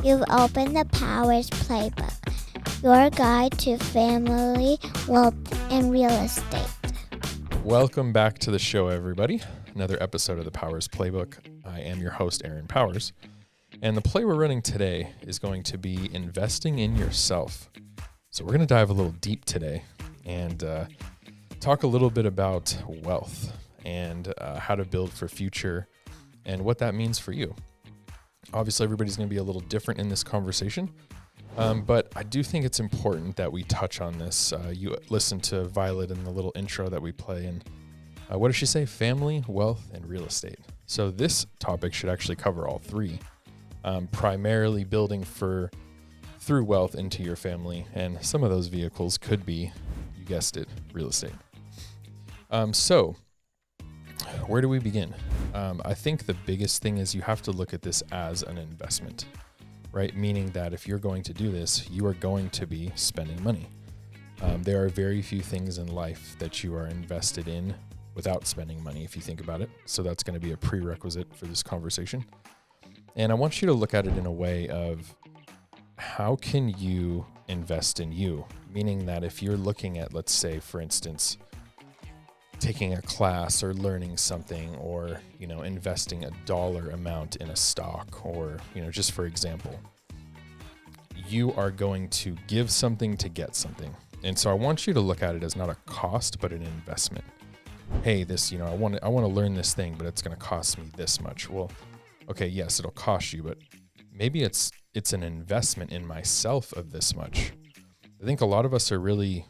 You've opened the Powers Playbook, your guide to family, wealth, and real estate. Welcome back to the show, everybody. Another episode of the Powers Playbook. I am your host, Aaron Powers. And the play we're running today is going to be investing in yourself. So we're going to dive a little deep today and talk a little bit about wealth and how to build for future and what that means for you. Obviously, everybody's going to be a little different in this conversation, but I do think it's important that we touch on this. You listen to Violet in the little intro that we play, and what does she say? Family, wealth, and real estate. So this topic should actually cover all three, primarily building through wealth into your family, and some of those vehicles could be, you guessed it, real estate. So where do we begin? I think the biggest thing is you have to look at this as an investment, right? Meaning that if you're going to do this, you are going to be spending money. There are very few things in life that you are invested in without spending money, if you think about it. So that's going to be a prerequisite for this conversation. And I want you to look at it in a way of how can you invest in you? Meaning that if you're looking at, let's say, for instance, taking a class or learning something or, investing a dollar amount in a stock or, just for example, you are going to give something to get something. And so I want you to look at it as not a cost, but an investment. Hey, this, I want to learn this thing, but it's going to cost me this much. Well, okay, yes, it'll cost you, but maybe it's an investment in myself of this much. I think a lot of us are really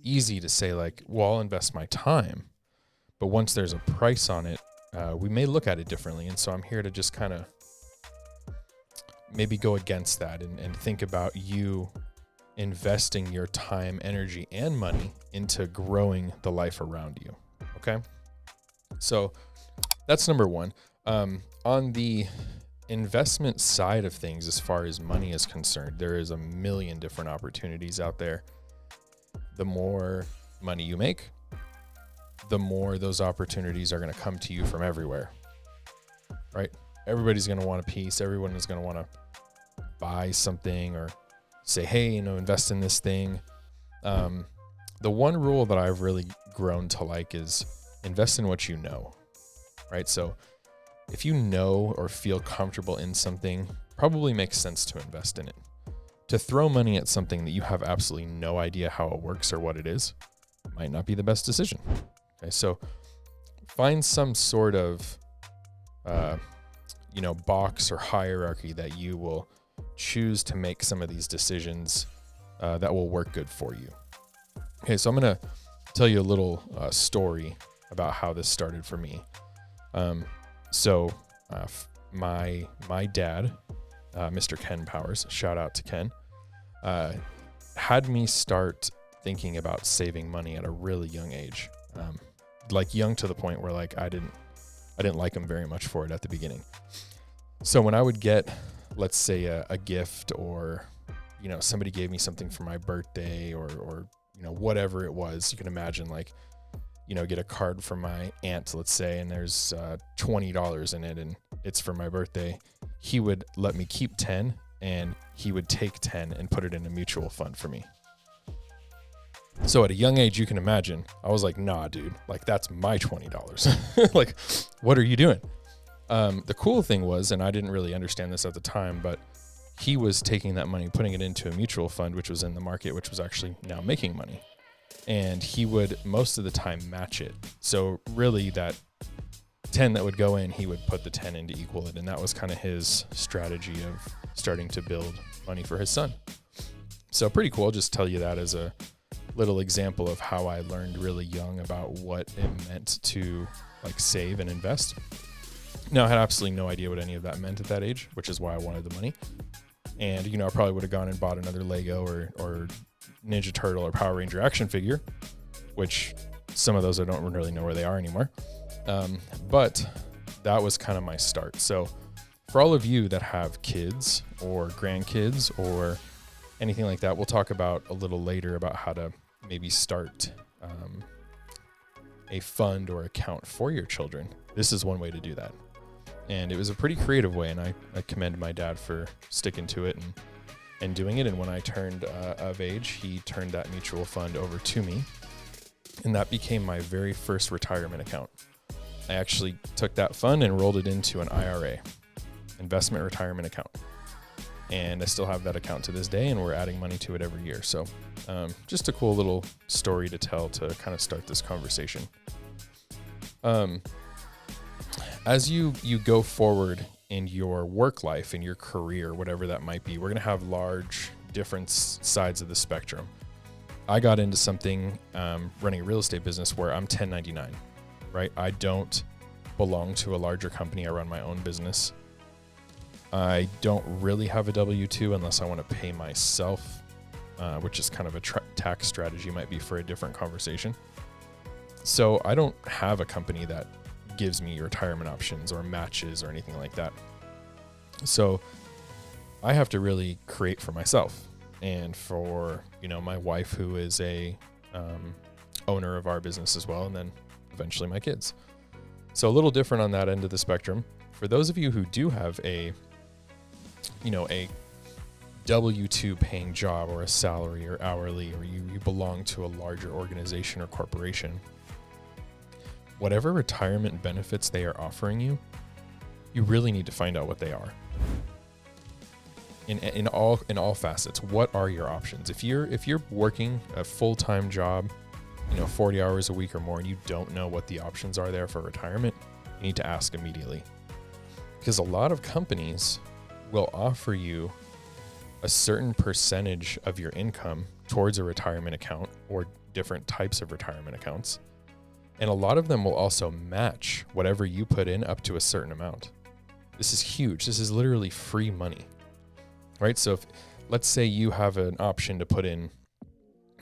easy to say like, well, I'll invest my time. But once there's a price on it, we may look at it differently. And so I'm here to just kind of maybe go against that and think about you investing your time, energy, and money into growing the life around you. Okay. So that's number one. On the investment side of things, as far as money is concerned, there is a million different opportunities out there. The more money you make, the more those opportunities are going to come to you from everywhere, right? Everybody's going to want a piece. Everyone is going to want to buy something or say, hey, invest in this thing. The one rule that I've really grown to like is invest in what you know, right? So if you know or feel comfortable in something, probably makes sense to invest in it. To throw money at something that you have absolutely no idea how it works or what it is might not be the best decision. Okay, so find some sort of, box or hierarchy that you will choose to make some of these decisions that will work good for you. Okay, so I'm going to tell you a little story about how this started for me. My dad, Mr. Ken Powers, shout out to Ken, had me start thinking about saving money at a really young age. Like young to the point where like I didn't like him very much for it at the beginning. So when I would get, let's say a gift or, somebody gave me something for my birthday or whatever it was, you can imagine like, get a card from my aunt, let's say, and there's $20 in it and it's for my birthday. He would let me keep 10 and he would take 10 and put it in a mutual fund for me. So at a young age, you can imagine, I was like, nah, dude, like that's my $20. Like, what are you doing? The cool thing was, and I didn't really understand this at the time, but he was taking that money, putting it into a mutual fund, which was in the market, which was actually now making money. And he would most of the time match it. So really that 10 that would go in, he would put the 10 in to equal it. And that was kind of his strategy of starting to build money for his son. So pretty cool. Just tell you that as a little example of how I learned really young about what it meant to like save and invest. Now I had absolutely no idea what any of that meant at that age, which is why I wanted the money. And, I probably would have gone and bought another Lego or Ninja Turtle or Power Ranger action figure, which some of those I don't really know where they are anymore. But that was kind of my start. So for all of you that have kids or grandkids or anything like that, we'll talk about a little later about how to maybe start a fund or account for your children. This is one way to do that. And it was a pretty creative way, and I commend my dad for sticking to it and doing it. And when I turned of age, he turned that mutual fund over to me, and that became my very first retirement account. I actually took that fund and rolled it into an IRA, investment retirement account. And I still have that account to this day, and we're adding money to it every year. So just a cool little story to tell to kind of start this conversation. As you go forward in your work life, in your career, whatever that might be, we're going to have large different sides of the spectrum. I got into something, running a real estate business where I'm 1099, right? I don't belong to a larger company. I run my own business. I don't really have a W-2 unless I want to pay myself, which is kind of a tax strategy, might be for a different conversation. So I don't have a company that gives me retirement options or matches or anything like that. So I have to really create for myself and for, my wife, who is a owner of our business as well, and then eventually my kids. So a little different on that end of the spectrum. For those of you who do have a W-2 paying job or a salary or hourly, or you belong to a larger organization or corporation, whatever retirement benefits they are offering you, you really need to find out what they are. In all facets, what are your options? If you're working a full-time job, 40 hours a week or more, and you don't know what the options are there for retirement, you need to ask immediately. Because a lot of companies will offer you a certain percentage of your income towards a retirement account or different types of retirement accounts. And a lot of them will also match whatever you put in up to a certain amount. This is huge. This is literally free money, right? So let's say you have an option to put in,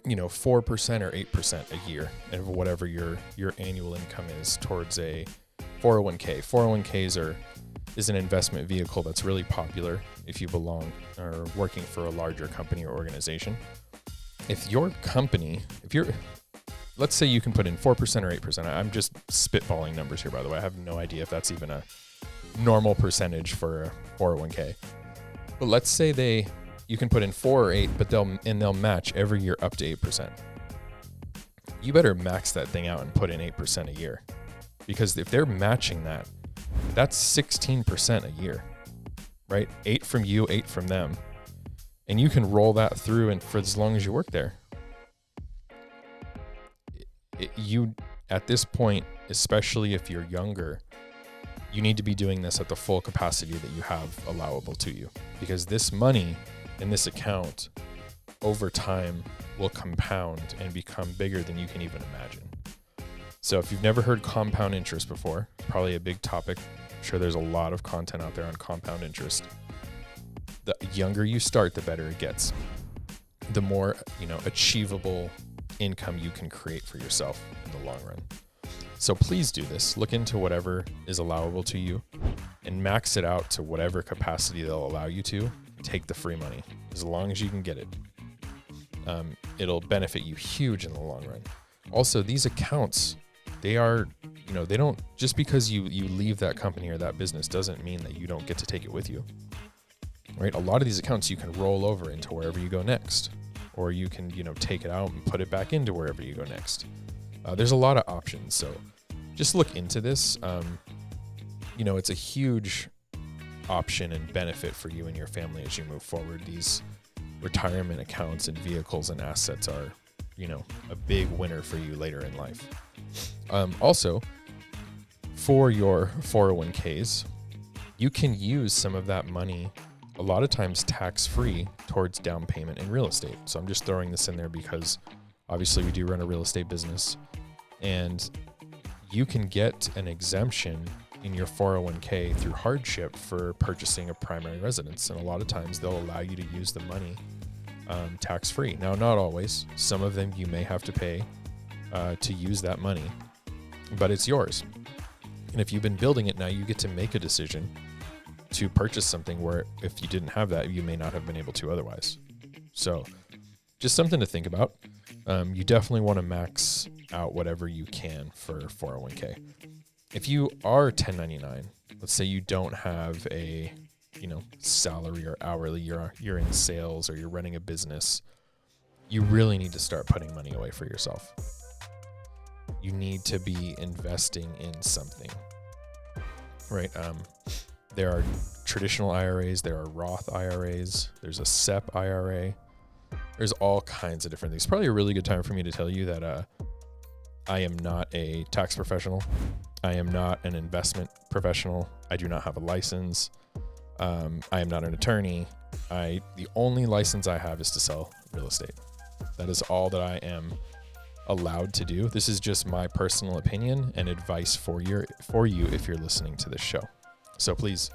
4% or 8% a year of whatever your annual income is towards a 401k. 401ks is an investment vehicle that's really popular if you belong or working for a larger company or organization. Let's say you can put in 4% or 8%. I'm just spitballing numbers here, by the way. I have no idea if that's even a normal percentage for a 401k. But let's say you can put in 4 or 8, but they'll match every year up to 8%. You better max that thing out and put in 8% a year. Because if they're matching that, that's 16% a year, right? 8 from you, 8 from them. And you can roll that through and for as long as you work there. You, at this point, especially if you're younger, you need to be doing this at the full capacity that you have allowable to you, because this money in this account over time will compound and become bigger than you can even imagine. So if you've never heard compound interest before, probably a big topic. I'm sure there's a lot of content out there on compound interest. The younger you start, the better it gets. The more, achievable income you can create for yourself in the long run. So please do this. Look into whatever is allowable to you and max it out to whatever capacity they'll allow you to. Take the free money as long as you can get it. It'll benefit you huge in the long run. Also, these accounts, they are, they don't, just because you leave that company or that business doesn't mean that you don't get to take it with you, right? A lot of these accounts you can roll over into wherever you go next, or you can, take it out and put it back into wherever you go next. There's a lot of options. So just look into this. It's a huge option and benefit for you and your family as you move forward. These retirement accounts and vehicles and assets are, a big winner for you later in life. Also, for your 401ks, you can use some of that money, a lot of times tax-free, towards down payment in real estate. So I'm just throwing this in there because obviously we do run a real estate business, and you can get an exemption in your 401k through hardship for purchasing a primary residence. And a lot of times they'll allow you to use the money tax-free. Now, not always. Some of them you may have to pay to use that money, but it's yours. And if you've been building it now, you get to make a decision to purchase something where if you didn't have that, you may not have been able to otherwise. So just something to think about. You definitely want to max out whatever you can for 401k. If you are 1099 let's say you don't have a, salary or hourly, you're in sales or you're running a business, you really need to start putting money away for yourself. You need to be investing in something, right? There are traditional IRAs, there are Roth IRAs, there's a SEP IRA. There's all kinds of different things. Probably a really good time for me to tell you that I am not a tax professional. I am not an investment professional. I do not have a license. I am not an attorney. The only license I have is to sell real estate. That is all that I am allowed to do. This is just my personal opinion and advice for you if you're listening to this show. So please,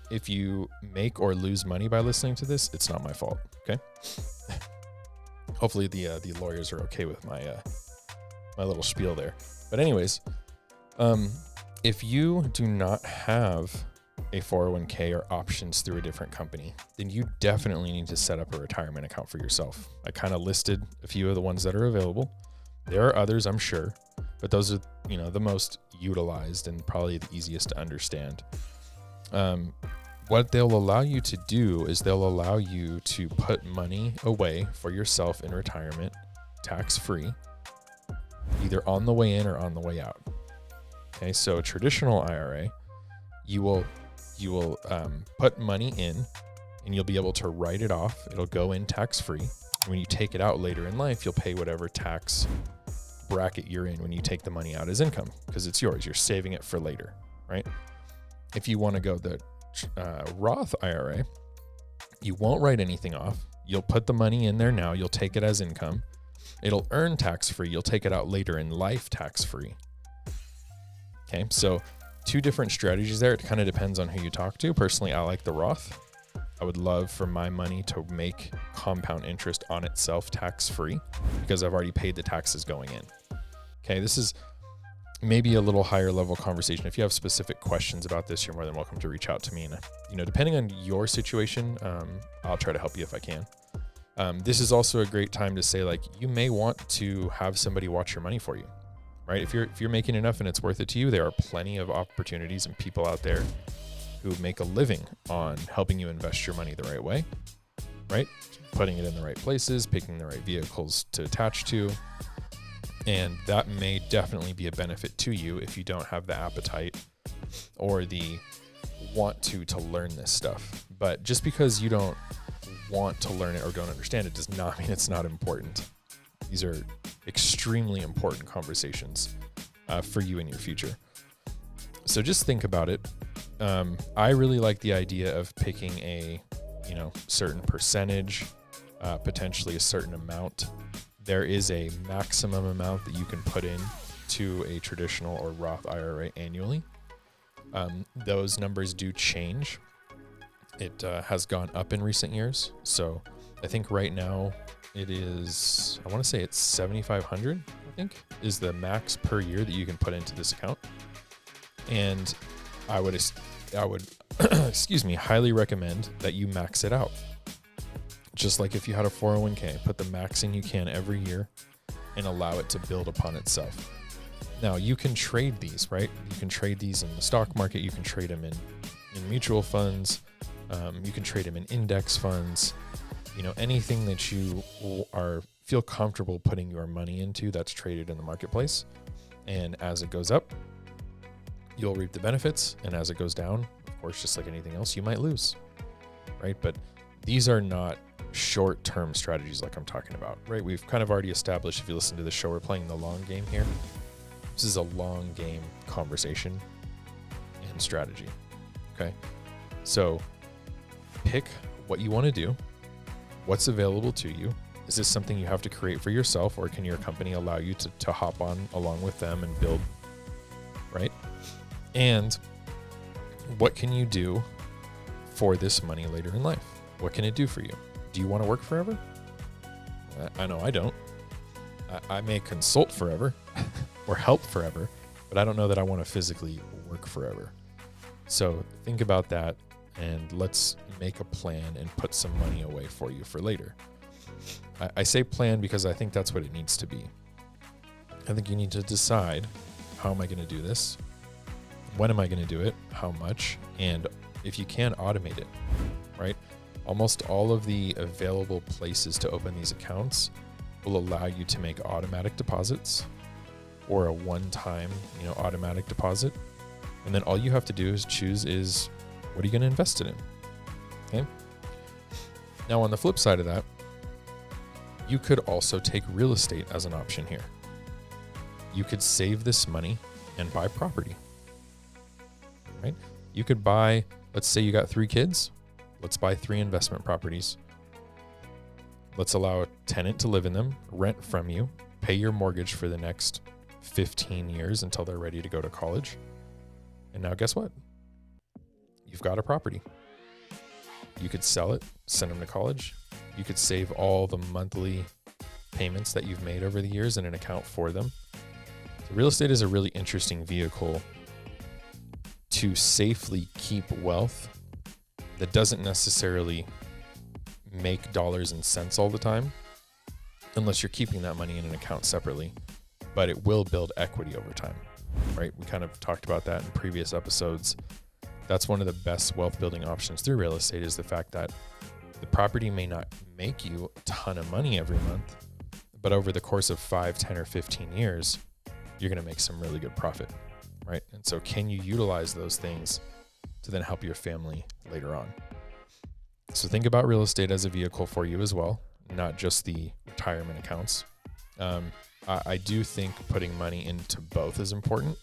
if you make or lose money by listening to this, it's not my fault. Okay. Hopefully the lawyers are okay with my little spiel there. But anyways, if you do not have a 401k or options through a different company, then you definitely need to set up a retirement account for yourself. I kind of listed a few of the ones that are available. There are others, I'm sure, but those are, the most utilized and probably the easiest to understand. What they'll allow you to do is they'll allow you to put money away for yourself in retirement, tax-free, either on the way in or on the way out. Okay, so a traditional IRA, you will put money in and you'll be able to write it off. It'll go in tax-free. When you take it out later in life, you'll pay whatever tax bracket you're in when you take the money out as income because it's yours. You're saving it for later, right? If you want to go the Roth IRA, you won't write anything off. You'll put the money in there now. You'll take it as income. It'll earn tax-free. You'll take it out later in life tax-free. Okay, so 2 different strategies there. It kind of depends on who you talk to. Personally, I like the Roth. I would love for my money to make compound interest on itself tax-free because I've already paid the taxes going in. Okay, this is maybe a little higher level conversation. If you have specific questions about this, you're more than welcome to reach out to me. And, depending on your situation, I'll try to help you if I can. This is also a great time to say, you may want to have somebody watch your money for you, right? If you're making enough and it's worth it to you, there are plenty of opportunities and people out there who make a living on helping you invest your money the right way, right? Putting it in the right places, picking the right vehicles to attach to. And that may definitely be a benefit to you if you don't have the appetite or the want to learn this stuff. But just because you don't want to learn it or don't understand it does not mean it's not important. These are extremely important conversations for you in your future. So just think about it. I really like the idea of picking a, certain percentage, potentially a certain amount. There is a maximum amount that you can put in to a traditional or Roth IRA annually. Those numbers do change. It has gone up in recent years. So I think right now it is, I want to say it's $7,500, I think, is the max per year that you can put into this account. And I would highly recommend that you max it out. Just like if you had a 401k, put the max in you can every year and allow it to build upon itself. Now you can trade these, right? You can trade these in the stock market. You can trade them in mutual funds. You can trade them in index funds. Anything that you feel comfortable putting your money into that's traded in the marketplace. And as it goes up, you'll reap the benefits. And as it goes down, of course, just like anything else, you might lose, right? But these are not short-term strategies like I'm talking about, right? We've kind of already established, if you listen to the show, we're playing the long game here. This is a long game conversation and strategy, okay? So pick what you want to do, what's available to you. Is this something you have to create for yourself, or can your company allow you to hop on along with them and build, right? And what can you do for this money later in life? What can it do for you? Do you want to work forever? I know I don't. I may consult forever or help forever, but I don't know that I want to physically work forever. So think about that and let's make a plan and put some money away for you for later. I say plan because I think that's what it needs to be. I think you need to decide, how am I going to do this? When am I going to do it? how much, and if you can, automate it, right? Almost all of the available places to open these accounts will allow you to make automatic deposits or a one-time, automatic deposit. And then all you have to do is choose what are you going to invest it in? Okay. Now, on the flip side of that, you could also take real estate as an option here. You could save this money and buy property, right? You could buy, let's say you got 3 kids. Let's buy 3 investment properties. Let's allow a tenant to live in them, rent from you, pay your mortgage for the next 15 years until they're ready to go to college. And now guess what? You've got a property. You could sell it, send them to college. You could save all the monthly payments that you've made over the years in an account for them. So real estate is a really interesting vehicle to safely keep wealth that doesn't necessarily make dollars and cents all the time, unless you're keeping that money in an account separately, but it will build equity over time, right? We kind of talked about that in previous episodes. That's one of the best wealth building options through real estate, is the fact that the property may not make you a ton of money every month, but over the course of 5, 10, or 15 years, you're going to make some really good profit, right? And so can you utilize those things to then help your family later on? So think about real estate as a vehicle for you as well, not just the retirement accounts. I do think putting money into both is important.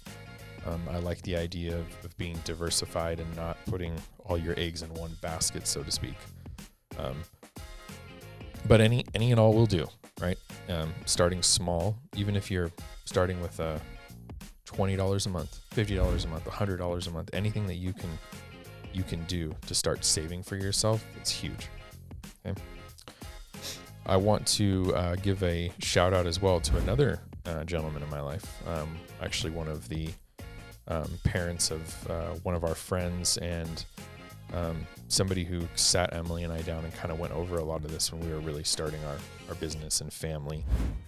I like the idea of being diversified and not putting all your eggs in one basket, so to speak. But any and all will do, right? Starting small, even if you're starting with $20 a month, $50 a month, $100 a month, anything that you can do to start saving for yourself, it's huge. Okay. I want to give a shout out as well to another gentleman in my life. Actually, one of the parents of one of our friends, and somebody who sat Emily and I down and kind of went over a lot of this when we were really starting our business and family,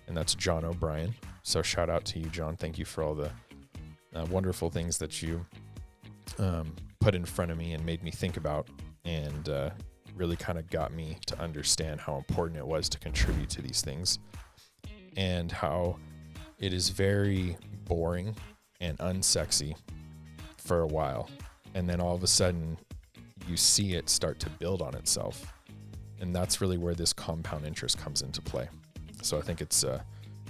and that's John O'Brien. So shout out to you, John. Thank you for all the wonderful things that you put in front of me and made me think about, and really kind of got me to understand how important it was to contribute to these things, and how it is very boring and unsexy for a while, and then all of a sudden you see it start to build on itself, and that's really where this compound interest comes into play. So I think it's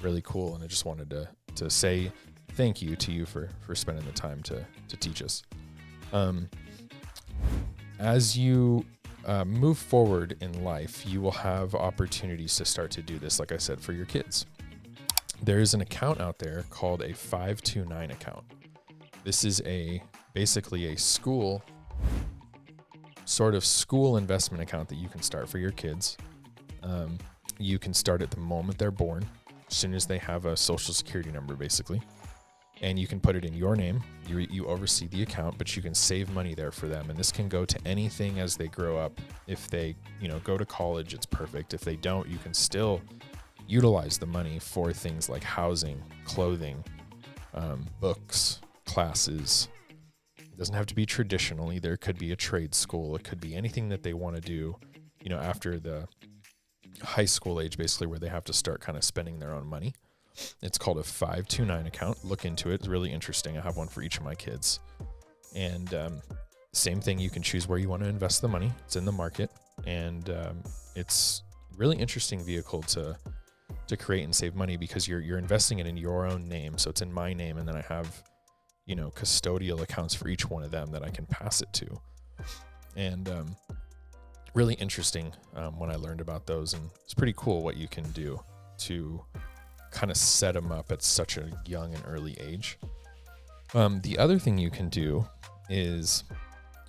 really cool, and I just wanted to say thank you to you for spending the time to teach us. As you move forward in life, you will have opportunities to start to do this, like I said, for your kids. There is an account out there called a 529 account. This is basically a school investment account that you can start for your kids. You can start at the moment they're born, as soon as they have a social security number, basically. And you can put it in your name. You oversee the account, but you can save money there for them. And this can go to anything as they grow up. If they, go to college, it's perfect. If they don't, you can still utilize the money for things like housing, clothing, books, classes. It doesn't have to be traditional either. It could be a trade school. It could be anything that they want to do, after the high school age, basically, where they have to start kind of spending their own money. It's called a 529 account. Look into it. It's really interesting. I have one for each of my kids. And same thing, you can choose where you want to invest the money. It's in the market. And it's really interesting vehicle to create and save money, because you're investing it in your own name. So it's in my name, and then I have, custodial accounts for each one of them that I can pass it to. And really interesting when I learned about those, and it's pretty cool what you can do to kind of set them up at such a young and early age. The other thing you can do is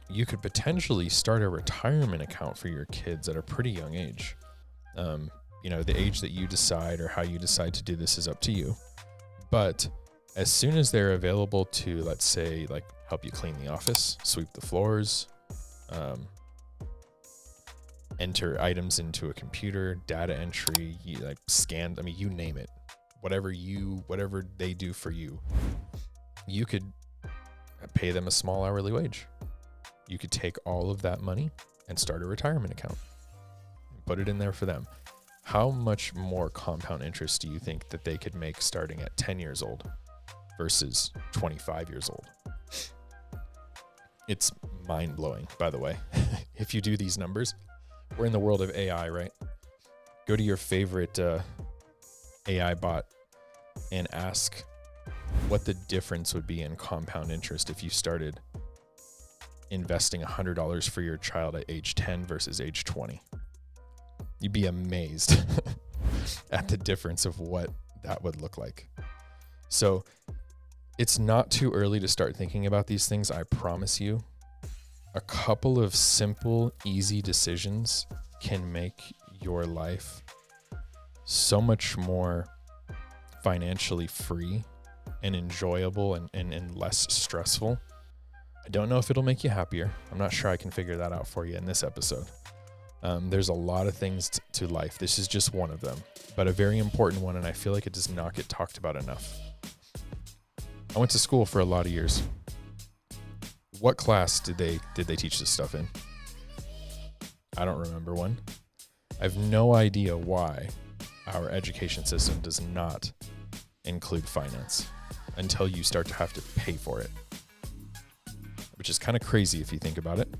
you could potentially start a retirement account for your kids at a pretty young age. The age that you decide or how you decide to do this is up to you. But as soon as they're available to, let's say, like help you clean the office, sweep the floors, enter items into a computer, data entry, scan, you name it. Whatever they do for you, you could pay them a small hourly wage. You could take all of that money and start a retirement account. Put it in there for them. How much more compound interest do you think that they could make starting at 10 years old versus 25 years old? It's mind-blowing, by the way. If you do these numbers, we're in the world of AI, right? Go to your favorite AI bot and ask what the difference would be in compound interest if you started investing $100 for your child at age 10 versus age 20. You'd be amazed at the difference of what that would look like. So it's not too early to start thinking about these things. I promise you, a couple of simple, easy decisions can make your life so much more financially free and enjoyable and less stressful. I don't know if it'll make you happier. I'm not sure I can figure that out for you in this episode. There's a lot of things to life. This is just one of them, but a very important one, and I feel like it does not get talked about enough. I went to school for a lot of years. What class did they teach this stuff in? I don't remember one. I have no idea why our education system does not include finance until you start to have to pay for it, which is kind of crazy if you think about it.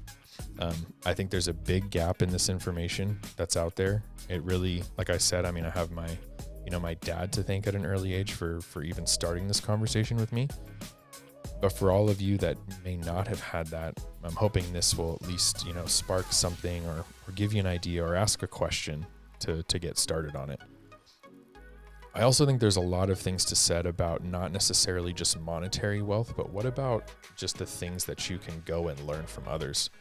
I think there's a big gap in this information that's out there. It really, like I said, I mean, I have my dad to thank at an early age for even starting this conversation with me. But for all of you that may not have had that, I'm hoping this will at least, spark something or give you an idea or ask a question to get started on it. I also think there's a lot of things to said about not necessarily just monetary wealth, but what about just the things that you can go and learn from others?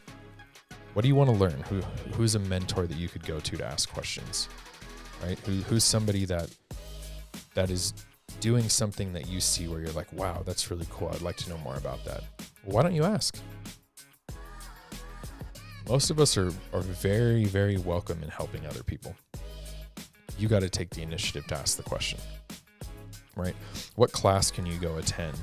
What do you want to learn? Who's a mentor that you could go to ask questions, right? Who's somebody that is doing something that you see where you're like, wow, that's really cool. I'd like to know more about that. Well, why don't you ask? Most of us are very, very welcome in helping other people. You got to take the initiative to ask the question, right? What class can you go attend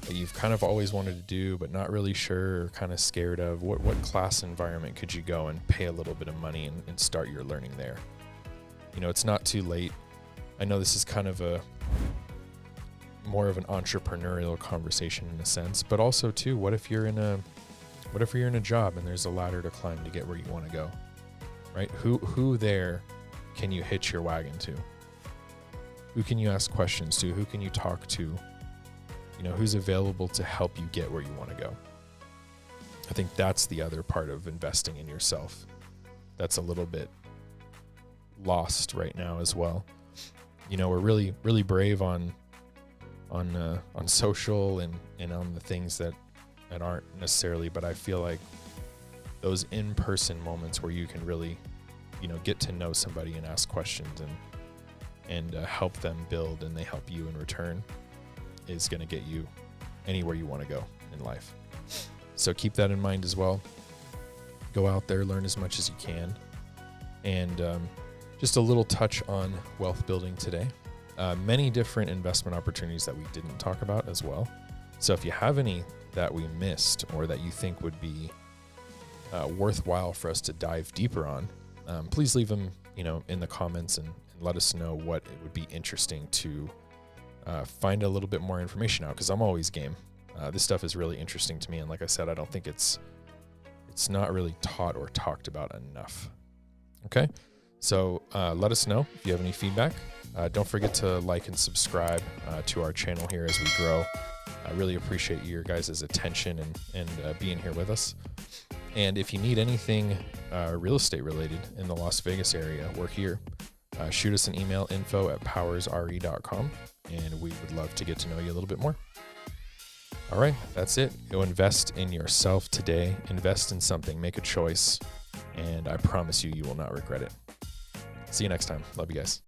that you've kind of always wanted to do, but not really sure or kind of scared of? What class environment could you go and pay a little bit of money and start your learning there? It's not too late. I know this is kind of more of an entrepreneurial conversation in a sense, but also too, what if you're in a job and there's a ladder to climb to get where you want to go, right? Who there can you hitch your wagon to? Who can you ask questions to? Who can you talk to? Who's available to help you get where you want to go? I think that's the other part of investing in yourself that's a little bit lost right now as well. We're really, really brave on social and on the things that aren't necessarily, but I feel like those in-person moments where you can really, get to know somebody and ask questions and help them build and they help you in return is going to get you anywhere you want to go in life. So keep that in mind as well. Go out there, learn as much as you can. And just a little touch on wealth building today. Many different investment opportunities that we didn't talk about as well. So if you have any that we missed or that you think would be worthwhile for us to dive deeper on, please leave them, in the comments and let us know what it would be interesting to find a little bit more information out, because I'm always game. This stuff is really interesting to me, and like I said, I don't think it's not really taught or talked about enough. Okay, so let us know if you have any feedback. Don't forget to like and subscribe to our channel here as we grow. I really appreciate your guys' attention and being here with us. And if you need anything real estate related in the Las Vegas area, we're here. Shoot us an email, info@powersre.com, and we would love to get to know you a little bit more. All right, that's it. Go invest in yourself today. Invest in something, make a choice, and I promise you, you will not regret it. See you next time. Love you guys.